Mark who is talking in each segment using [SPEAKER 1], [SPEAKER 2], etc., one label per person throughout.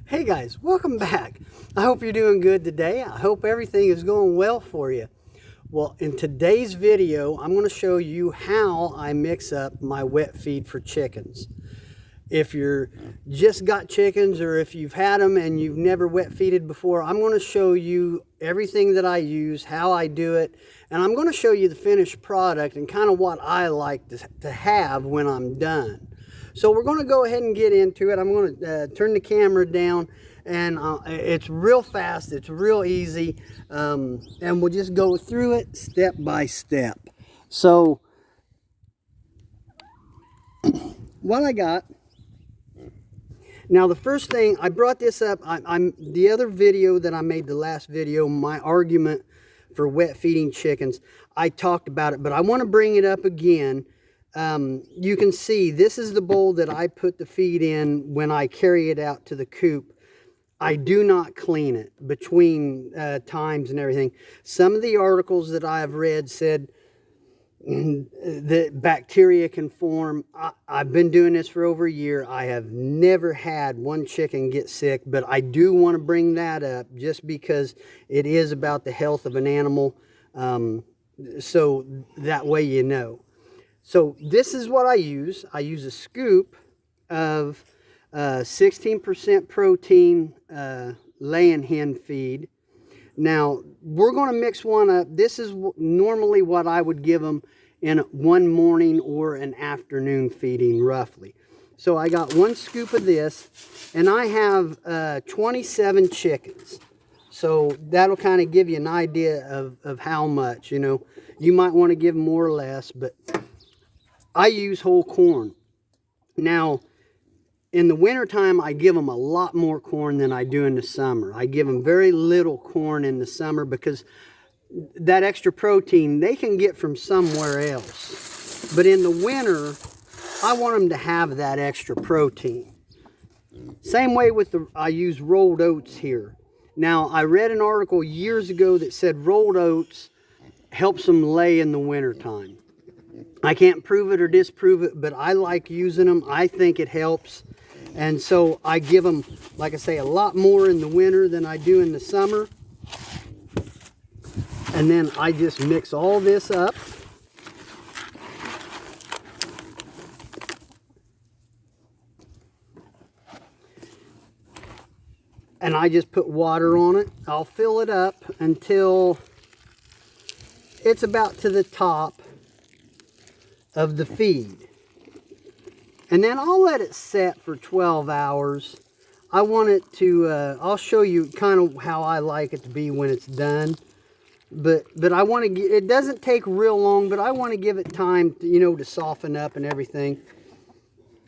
[SPEAKER 1] Hey guys, welcome back. I hope you're doing good today. I hope everything is going well for you. Well, in today's video, I'm going to show you how I mix up my wet feed for chickens. If you're just got chickens or if you've had them and you've never wet feeded before, I'm going to show you everything that I use, how I do it, and I'm going to show you the finished product and kind of what I like to have when I'm done. So we're going to go ahead and get into it. I'm going to turn the camera down, and it's real fast, it's real easy, and we'll just go through it step by step. So what I got now, the first thing I brought this up, I'm the other video that I made, the last video, my argument for wet feeding chickens, I talked about it, but I want to bring it up again. You can see this is the bowl that I put the feed in when I carry it out to the coop. I do not clean it between times and everything. Some of the articles that I have read said that bacteria can form. I've been doing this for over a year. I have never had one chicken get sick, but I do want to bring that up just because it is about the health of an animal, so that way you know. So this is what I use. I use a scoop of 16% protein laying hen feed. Now, we're going to mix one up. This is normally what I would give them in one morning or an afternoon feeding, roughly. So I got one scoop of this, and I have 27 chickens. So that'll kind of give you an idea of how much, you know. You might want to give more or less, but I use whole corn. Now, in the wintertime, I give them a lot more corn than I do in the summer. I give them very little corn in the summer because that extra protein they can get from somewhere else. But in the winter, I want them to have that extra protein. Same way with I use rolled oats here. Now, I read an article years ago that said rolled oats helps them lay in the wintertime. I can't prove it or disprove it, but I like using them. I think it helps. And so I give them, like I say, a lot more in the winter than I do in the summer. And then I just mix all this up. And I just put water on it. I'll fill it up until it's about to the top of the feed. And then I'll let it set for 12 hours. I want it to, I'll show you kind of how I like it to be when it's done. But I want to, it doesn't take real long, but I want to give it time to, you know, to soften up and everything.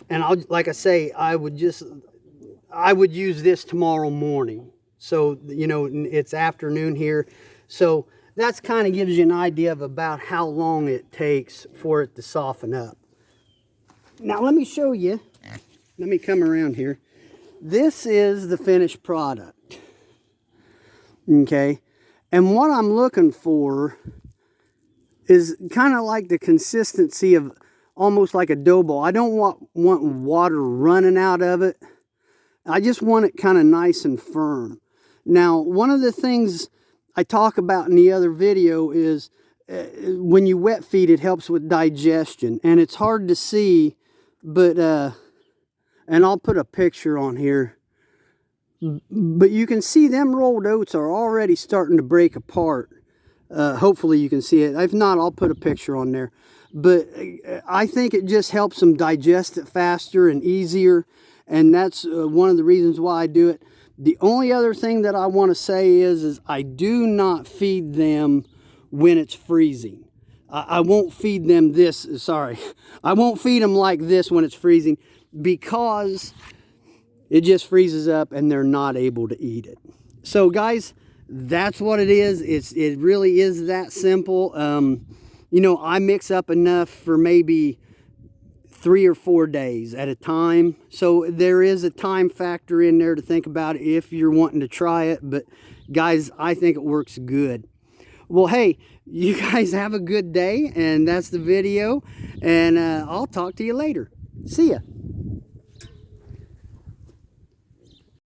[SPEAKER 1] And like I say, I would use this tomorrow morning. So, you know, it's afternoon here. So that's kind of gives you an idea of about how long it takes for it to soften up. Now let me show you, let me come around here. This is the finished product, okay? And what I'm looking for is kind of like the consistency of almost like a dough ball. I don't want water running out of it. I just want it kind of nice and firm. Now, one of the things I talk about in the other video is when you wet feed, it helps with digestion. And it's hard to see, but, and I'll put a picture on here. But you can see them rolled oats are already starting to break apart. Hopefully you can see it. If not, I'll put a picture on there. But I think it just helps them digest it faster and easier. And that's one of the reasons why I do it. The only other thing that I want to say is I do not feed them when it's freezing. I won't feed them this, sorry. I won't feed them like this when it's freezing because it just freezes up and they're not able to eat it. So guys, that's what it is. It really is that simple. You know, I mix up enough for maybe 3 or 4 days at a time. So there is a time factor in there to think about if you're wanting to try it. But guys, I think it works good. Well, hey, you guys have a good day, and that's the video. And I'll talk to you later. See ya.